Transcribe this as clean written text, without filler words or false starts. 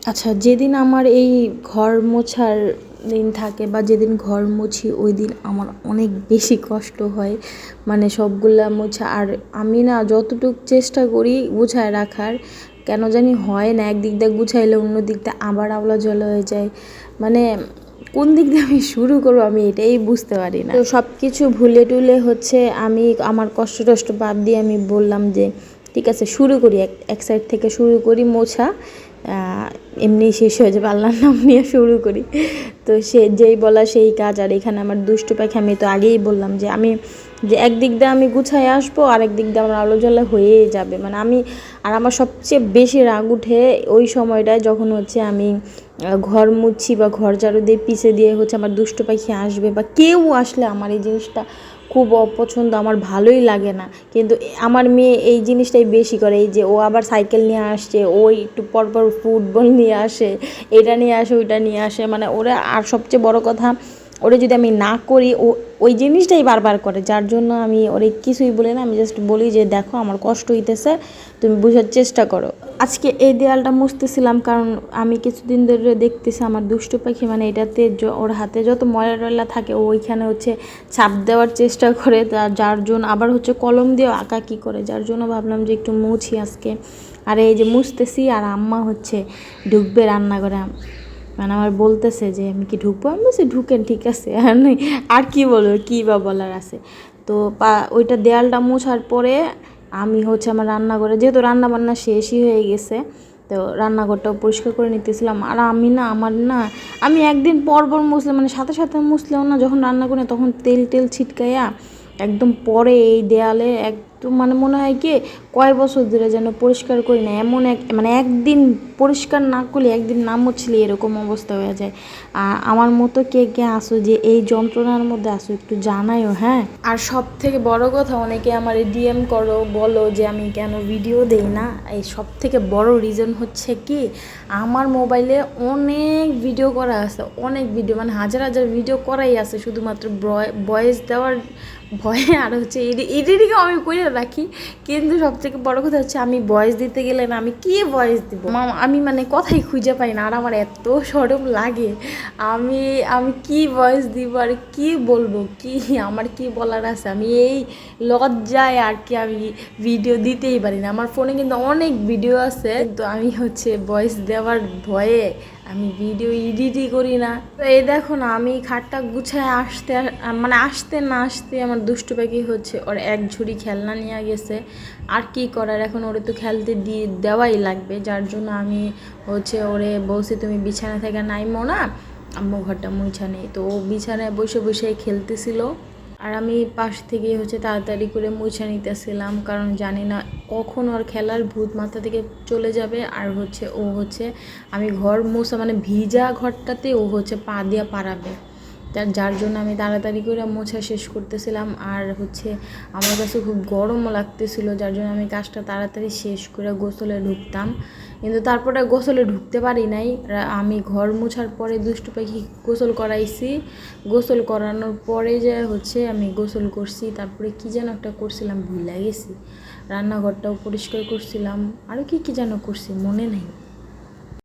আচ্ছা, যেদিন আমার এই ঘর মোছার দিন থাকে বা যেদিন ঘর মুছি ওই দিন আমার অনেক বেশি কষ্ট হয়, মানে সবগুলা মোছা। আর আমি না যতটুকু চেষ্টা করি গুছায় রাখার, কেন জানি হয় না। একদিক দিয়ে গুছাইলে অন্য দিকটা আবার আওলা জলা হয়ে যায়, মানে কোন দিক দিয়ে আমি শুরু করবো আমি এটাই বুঝতে পারি না। তো সব কিছু ভুলে টুলে হচ্ছে আমি আমার কষ্ট টষ্ট বাদ দিয়ে আমি বললাম যে ঠিক আছে শুরু করি, এক সাইড থেকে শুরু করি মোছা, এমনি শেষ হয়ে যাবে, আল্লাহর নাম নিয়ে শুরু করি। তো সে যেই বলা সেই কাজ। আর এখানে আমার দুষ্টু পাখি, আমি তো আগেই বললাম যে আমি যে একদিক দিয়ে আমি গুছায় আসবো আর একদিক দিয়ে আমার আলো জ্বলা হয়েই যাবে, মানে আমি। আর আমার সবচেয়ে বেশি রাগ উঠে ওই সময়টায় যখন হচ্ছে আমি ঘর মুছছি বা ঘর ঝাড়ু দিয়ে পিছে দিয়ে হচ্ছে আমার দুষ্টু পাখি আসবে বা কেউ আসলে আমার এই জিনিসটা খুব অপছন্দ, আমার ভালোই লাগে না। কিন্তু আমার মেয়ে এই জিনিসটাই বেশি করে, এই যে ও আবার সাইকেল নিয়ে আসছে, ওই একটু পরপর ফুটবল নিয়ে আসে, এটা নিয়ে আসে ওইটা নিয়ে আসে, মানে ওরা। আর সবচেয়ে বড় কথা, ওরে যদি আমি না করি ও ওই জিনিসটাই বারবার করে, যার জন্য আমি ওরে কিছুই বলি না। আমি জাস্ট বলি যে দেখো আমার কষ্ট হইতেছে, তুমি বোঝার চেষ্টা করো। আজকে এই দেয়ালটা মুছতেছিলাম কারণ আমি কিছুদিন ধরে দেখতেছি আমার দুষ্টু পাখি, মানে এটাতে ওর হাতে যত ময়লা টয়লা থাকে ও ওইখানে হচ্ছে ছাপ দেওয়ার চেষ্টা করে, যার জন্য আবার হচ্ছে কলম দিয়েও আঁকাকি করে, যার জন্য ভাবলাম যে একটু মুছি আজকে। আর এই যে মুছতেছি আর আম্মা হচ্ছে ঢুকবে রান্নাঘরে, মানে আমার বলতেছে যে আমি কি ঢুকবো, আমি বলছি ঢুকেন ঠিক আছে, আর কি বলবো, কী বা বলার আছে। তো ওইটা দেয়ালটা মোছার পরে আমি হচ্ছে আমার রান্নাঘরে, যেহেতু রান্না বান্না শেষই হয়ে গেছে, তো রান্নাঘরটাও পরিষ্কার করে নিতেছিলাম। আর আমি না আমি একদিন পর পর মুছলে, মানে সাথে সাথে মুছলেও না, যখন রান্না করি তখন তেল টেল ছিটকাইয়া একদম পরে এই দেয়ালে একদম, মানে মনে হয় কি কয় বছর ধরে যেন পরিষ্কার করি না, এমন মানে একদিন পরিষ্কার না করলে, একদিন না মুছলে এরকম অবস্থা হয়ে যায়। আর আমার মতো কে কে আসো যে এই যন্ত্রণার মধ্যে আসো একটু জানাইও, হ্যাঁ। আর সব থেকে বড় কথা, অনেকে আমার ডিএম করো, বলো যে আমি কেন ভিডিও দেই না। এই সব থেকে বড় রিজন হচ্ছে কি, আমার মোবাইলে অনেক ভিডিও করা আছে, অনেক ভিডিও, মানে হাজার হাজার ভিডিও করাই আছে, শুধুমাত্র ভয়েস দেওয়ার ভয়ে। আর হচ্ছে এডিটিংও আমি করে রাখি, কিন্তু সবথেকে বড় কথা হচ্ছে আমি ভয়েস দিতে গেলে না, আমি কি ভয়েস দিব, আমি মানে কথাই খুঁজে পাই না। আর আমার এত শরম লাগে, আমি আমি কি ভয়েস দিব আর কি বলবো, কি আমার কি বলার আছে, আমি এই লজ্জায় আর কি আমি ভিডিও দিতেই পারি না। আমার ফোনে কিন্তু অনেক ভিডিও আছে, কিন্তু আমি হচ্ছে ভয়েস দেওয়ার ভয়ে আমি ভিডিও এডিটই করি না। তো এই দেখো না, আমি খাটটা গুছায় আসতে না আসতে আমার দুষ্টু পাখি হচ্ছে ওর এক ঝুড়ি খেলনা নিয়ে গেছে। আর কি করার, এখন ওরে তো খেলতে দেওয়াই লাগবে, যার জন্য আমি হচ্ছে ওরে বলছি তুমি বিছানা থেকে নাইমো না, আম্মু ঘরটা মুছা নেই। তো ও বিছানায় বসে বসে খেলতেছিল, আর আমি পাশ থেকে হচ্ছে তাড়াতাড়ি করে মুছে নিতেছিলাম, কারণ জানি না কখন ওর খেলার ভূত মাথা থেকে চলে যাবে। আর হচ্ছে ও হচ্ছে আমি ঘর মোছা, মানে ভিজা ঘরটাতে ও হচ্ছে পা দিয়ে পারাবে, যার জন্য আমি তাড়াতাড়ি করে মোছা শেষ করতেছিলাম। আর হচ্ছে আমার কাছে খুব গরমও লাগতেছিল, যার জন্য আমি কাজটা তাড়াতাড়ি শেষ করে গোসলে ঢুকতাম, কিন্তু তারপরে গোসলে ঢুকতে পারি নাই। আমি ঘর মোছার পরে দুষ্টু পাখি গোসল করাইছি, গোসল করানোর পরে যে হচ্ছে আমি গোসল করছি, তারপরে কী যেন একটা করছিলাম ভুলে গেছি, রান্নাঘরটাও পরিষ্কার করছিলাম, আরও কী যেন করছি মনে নেই।